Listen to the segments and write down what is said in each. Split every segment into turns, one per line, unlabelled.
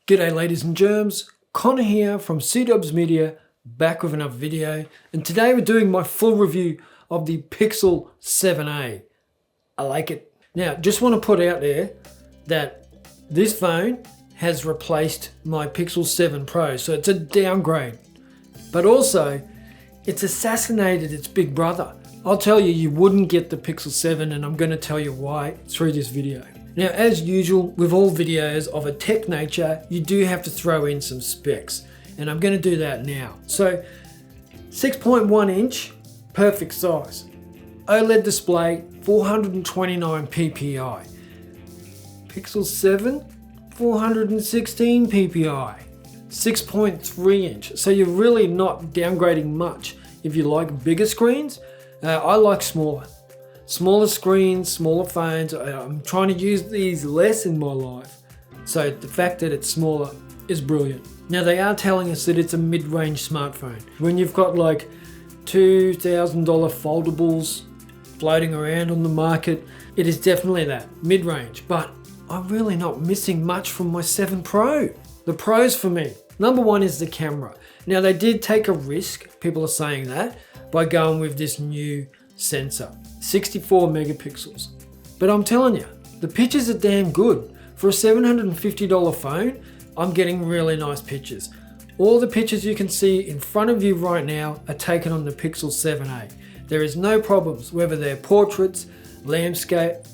G'day ladies and germs, Conor here from C-Dubs Media, back with another video, and today we're doing my full review of the Pixel 7a. I like it. Now, just want to put out there that this phone has replaced my Pixel 7 Pro, so it's a downgrade. But also, it's assassinated its big brother. I'll tell you, you wouldn't get the Pixel 7, and I'm going to tell you why through this video. Now, as usual, with all videos of a tech nature, you do have to throw in some specs, and I'm going to do that now. So, 6.1 inch, perfect size. OLED display, 429 ppi. Pixel 7, 416 ppi. 6.3 inch, so you're really not downgrading much if you like bigger screens. I like smaller screens, smaller phones. I'm trying to use these less in my life, so the fact that it's smaller is brilliant. Now, they are telling us that it's a mid-range smartphone. When you've got like $2,000 foldables floating around on the market, it is definitely that, mid-range. But I'm really not missing much from my 7 Pro. The pros for me, number one is the camera. Now, they did take a risk, people are saying that, by going with this new sensor, 64 megapixels. But I'm telling you, the pictures are damn good. For a $750 phone, I'm getting really nice pictures. All the pictures you can see in front of you right now are taken on the Pixel 7a. There is no problems, whether they're portraits, landscapes,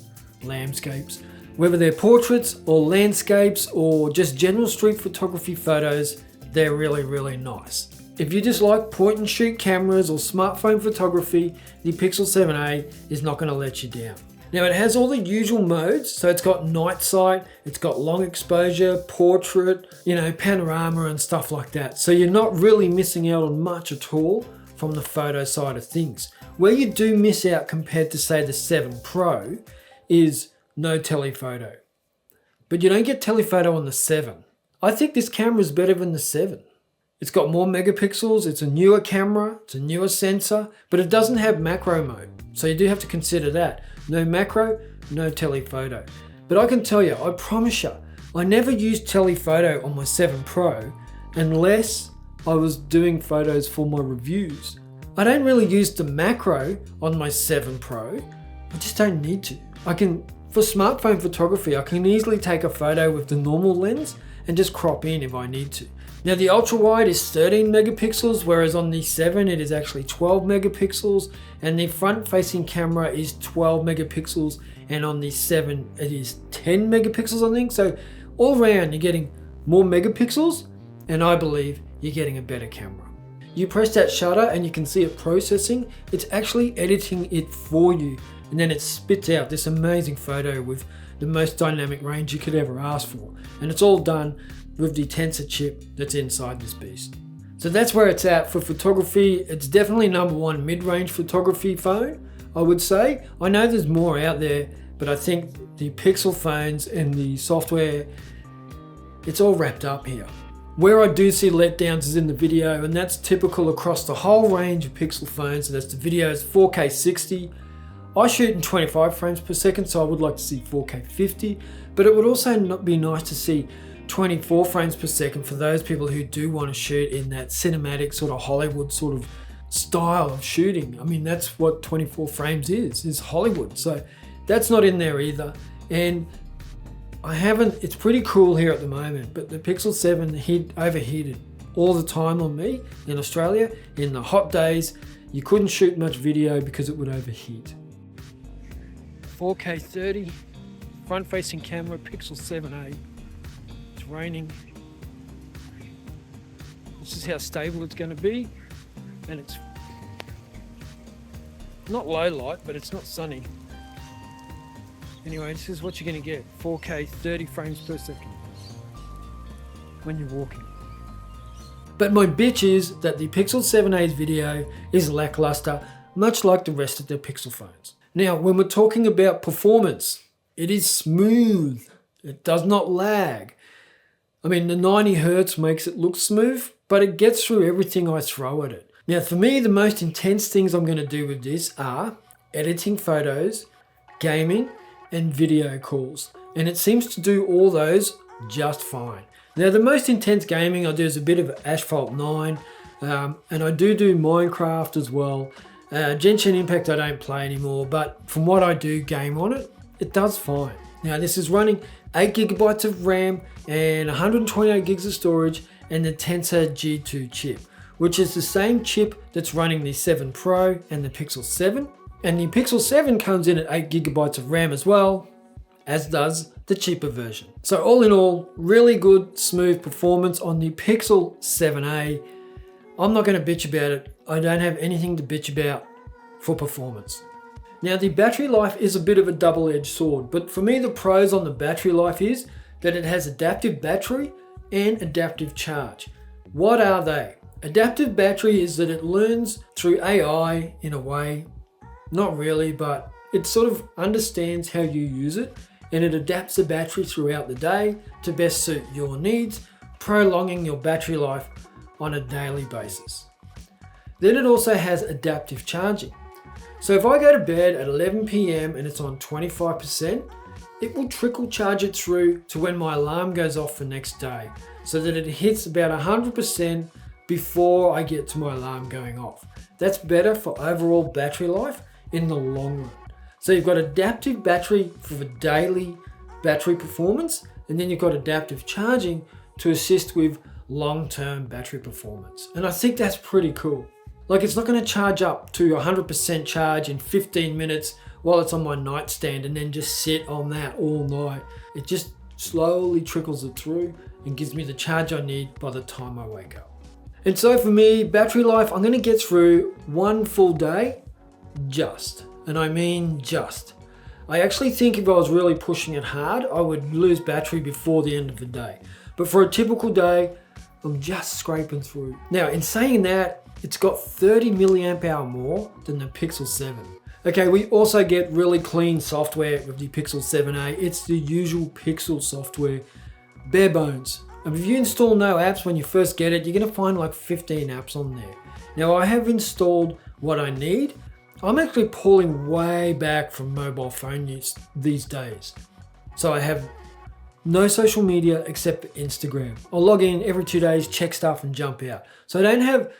whether they're portraits or landscapes or just general street photography photos, they're really, really nice. If you just like point and shoot cameras or smartphone photography, the Pixel 7a is not going to let you down. Now, it has all the usual modes, so it's got night sight, it's got long exposure, portrait, panorama and stuff like that. So you're not really missing out on much at all from the photo side of things. Where you do miss out compared to, say, the 7 Pro is no telephoto. But you don't get telephoto on the 7. I think this camera is better than the 7. It's got more megapixels, it's a newer camera, it's a newer sensor, but it doesn't have macro mode. So you do have to consider that. No macro, no telephoto. But I can tell you, I promise you, I never used telephoto on my 7 Pro unless I was doing photos for my reviews. I don't really use the macro on my 7 Pro. I just don't need to. For smartphone photography, I can easily take a photo with the normal lens and just crop in if I need to. Now, the ultra wide is 13 megapixels, whereas on the 7 it is actually 12 megapixels, and the front facing camera is 12 megapixels, and on the 7 it is 10 megapixels, I think. So all around you're getting more megapixels, and I believe you're getting a better camera. You press that shutter and you can see it processing. It's actually editing it for you, and then it spits out this amazing photo with the most dynamic range you could ever ask for. And it's all done with the tensor chip that's inside this beast. So that's where it's at for photography. It's definitely number one mid-range photography phone, I would say. I know there's more out there, but I think the Pixel phones and the software, it's all wrapped up here. Where I do see letdowns is in the video, and that's typical across the whole range of Pixel phones. So that's the videos 4K 60. I shoot in 25 frames per second, so I would like to see 4K 50, but it would also be nice to see 24 frames per second for those people who do want to shoot in that cinematic sort of Hollywood sort of style of shooting. I mean, that's what 24 frames is Hollywood. So that's not in there either. And it's pretty cool here at the moment, but the Pixel 7 overheated all the time on me in Australia. In the hot days, you couldn't shoot much video because it would overheat. 4K 30, front facing camera, Pixel 7a. It's raining. This is how stable it's going to be, and it's not low light, but it's not sunny. Anyway, this is what you're going to get, 4K 30 frames per second when you're walking. But my bitch is that the Pixel 7a's video is lackluster, much like the rest of the Pixel phones. Now, when we're talking about performance, it is smooth. It does not lag. I mean, the 90 Hertz makes it look smooth, but it gets through everything I throw at it. Now, for me, the most intense things I'm going to do with this are editing photos, gaming, and video calls. And it seems to do all those just fine. Now the most intense gaming I do is a bit of Asphalt 9, and I do Minecraft as well. Genshin Impact I don't play anymore, but from what I do game on it, it does fine. Now this is running 8GB of RAM and 128 gigs of storage and the Tensor G2 chip, which is the same chip that's running the 7 Pro and the Pixel 7. And the Pixel 7 comes in at 8GB of RAM as well, as does the cheaper version. So all in all, really good, smooth performance on the Pixel 7a. I'm not going to bitch about it. I don't have anything to bitch about for performance. Now the battery life is a bit of a double-edged sword, but for me the pros on the battery life is that it has adaptive battery and adaptive charge. What are they? Adaptive battery is that it learns through AI in a way, not really, but it sort of understands how you use it, and it adapts the battery throughout the day to best suit your needs, prolonging your battery life on a daily basis. Then it also has adaptive charging. So if I go to bed at 11 PM and it's on 25%, it will trickle charge it through to when my alarm goes off for next day, so that it hits about 100% before I get to my alarm going off. That's better for overall battery life in the long run. So you've got adaptive battery for the daily battery performance, and then you've got adaptive charging to assist with long-term battery performance. And I think that's pretty cool. Like, it's not going to charge up to 100% charge in 15 minutes while it's on my nightstand and then just sit on that all night. It just slowly trickles it through and gives me the charge I need by the time I wake up. And so for me, battery life, I'm going to get through one full day just. And I mean just. I actually think if I was really pushing it hard, I would lose battery before the end of the day. But for a typical day, I'm just scraping through. Now, in saying that, it's got 30 milliamp hour more than the Pixel 7. Okay, we also get really clean software with the Pixel 7a. It's the usual Pixel software, bare bones. And if you install no apps when you first get it, you're gonna find like 15 apps on there. Now, I have installed what I need. I'm actually pulling way back from mobile phone use these days. So I have no social media except Instagram. I'll log in every 2 days, check stuff and jump out. So I don't have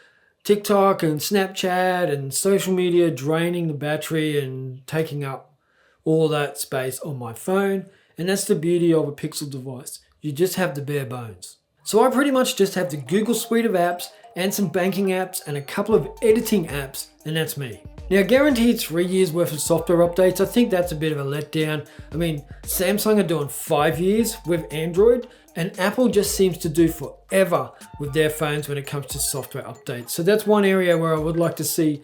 TikTok and Snapchat and social media draining the battery and taking up all that space on my phone. And that's the beauty of a Pixel device. You just have the bare bones. So I pretty much just have the Google suite of apps and some banking apps and a couple of editing apps, and that's me. Now, guaranteed 3 years worth of software updates, I think that's a bit of a letdown. I mean, Samsung are doing 5 years with Android, and Apple just seems to do forever with their phones when it comes to software updates. So that's one area where I would like to see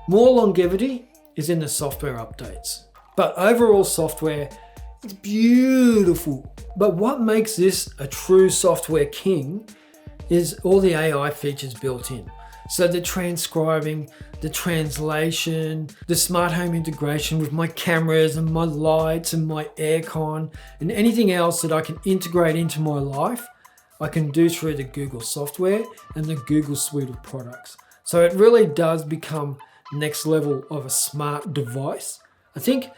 more longevity is in the software updates. But overall software, it's beautiful. But what makes this a true software king is all the AI features built in. So the transcribing, the translation, the smart home integration with my cameras and my lights and my aircon and anything else that I can integrate into my life, I can do through the Google software and the Google suite of products. So it really does become next level of a smart device. I think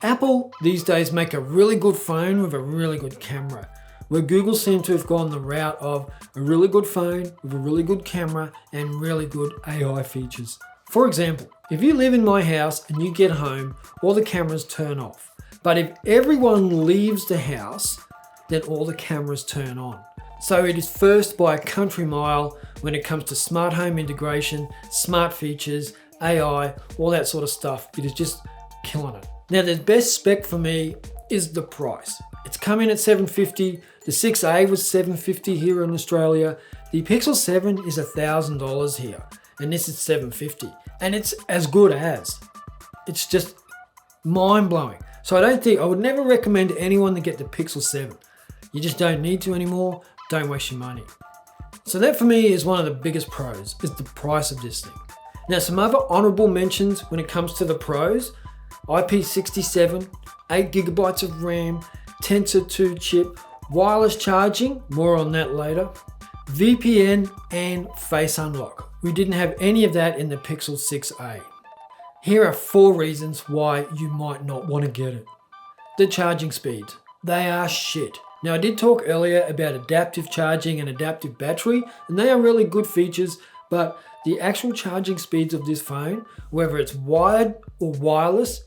Apple these days make a really good phone with a really good camera, where Google seems to have gone the route of a really good phone with a really good camera and really good AI features. For example, if you live in my house and you get home, all the cameras turn off. But if everyone leaves the house, then all the cameras turn on. So it is first by a country mile when it comes to smart home integration, smart features, AI, all that sort of stuff. It is just killing it. Now the best spec for me is the price. It's come in at $750. The 6A was $750 here in Australia. The Pixel 7 is $1,000 here, and this is $750. And it's as good as. It's just mind-blowing. So I would never recommend anyone to get the Pixel 7. You just don't need to anymore. Don't waste your money. So that for me is one of the biggest pros, is the price of this thing. Now some other honorable mentions when it comes to the pros: IP67, 8GB of RAM, Tensor 2 chip, wireless charging, more on that later, VPN and face unlock. We didn't have any of that in the Pixel 6a. Here are 4 reasons why you might not want to get it. The charging speeds, they are shit. Now I did talk earlier about adaptive charging and adaptive battery, and they are really good features, but the actual charging speeds of this phone, whether it's wired or wireless,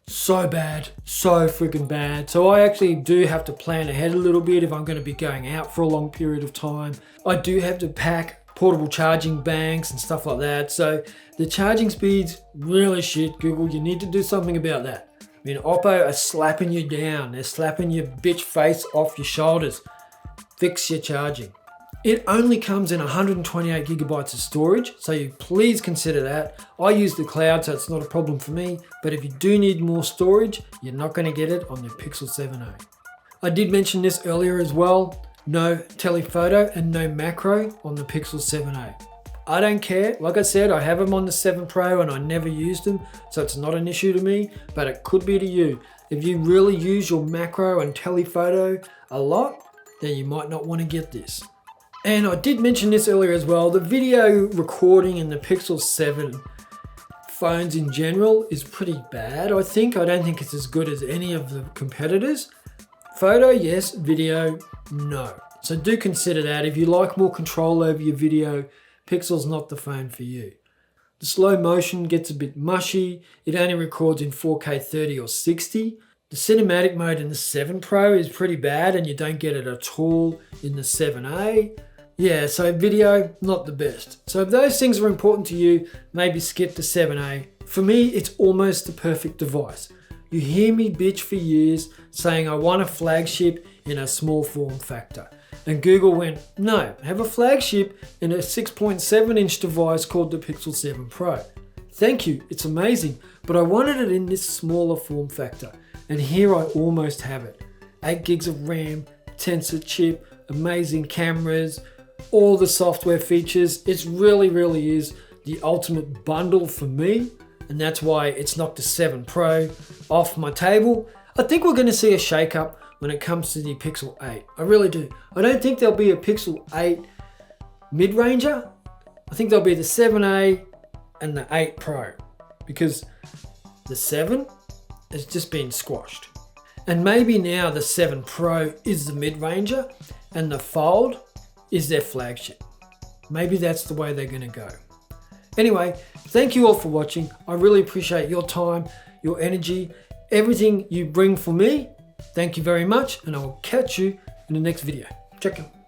so bad, so freaking bad. So I actually do have to plan ahead a little bit if I'm going to be going out for a long period of time. I do have to pack portable charging banks and stuff like that. So the charging speeds really shit. Google, you need to do something about that. I mean, Oppo are slapping you down. They're slapping your bitch face off your shoulders. Fix your charging. It only comes in 128 gigabytes of storage, so you please consider that. I use the cloud, so it's not a problem for me, but if you do need more storage, you're not going to get it on your Pixel 7a. I did mention this earlier as well, no telephoto and no macro on the Pixel 7a. I don't care, like I said, I have them on the 7 Pro and I never used them, so it's not an issue to me, but it could be to you. If you really use your macro and telephoto a lot, then you might not want to get this. And I did mention this earlier as well, the video recording in the Pixel 7 phones in general is pretty bad, I think. I don't think it's as good as any of the competitors. Photo, yes. Video, no. So do consider that. If you like more control over your video, Pixel's not the phone for you. The slow motion gets a bit mushy. It only records in 4K 30 or 60. The cinematic mode in the 7 Pro is pretty bad and you don't get it at all in the 7a. Yeah, so video, not the best. So if those things are important to you, maybe skip the 7a. For me, it's almost the perfect device. You hear me bitch for years saying I want a flagship in a small form factor. And Google went, no, have a flagship in a 6.7 inch device called the Pixel 7 Pro. Thank you, it's amazing, but I wanted it in this smaller form factor. And here I almost have it. 8 gigs of RAM, Tensor chip, amazing cameras, all the software features. It really is the ultimate bundle for me, and that's why it's knocked the 7 Pro off my table. I think we're going to see a shake-up when it comes to the Pixel 8. I really do. I don't think there'll be a Pixel 8 mid-ranger. I think there'll be the 7a and the 8 Pro, because the 7 has just been squashed. And maybe now the 7 Pro is the mid-ranger and the Fold is their flagship. Maybe that's the way they're going to go. Anyway, thank you all for watching. I really appreciate your time, your energy, everything you bring for me. Thank you very much, and I will catch you in the next video. Check out.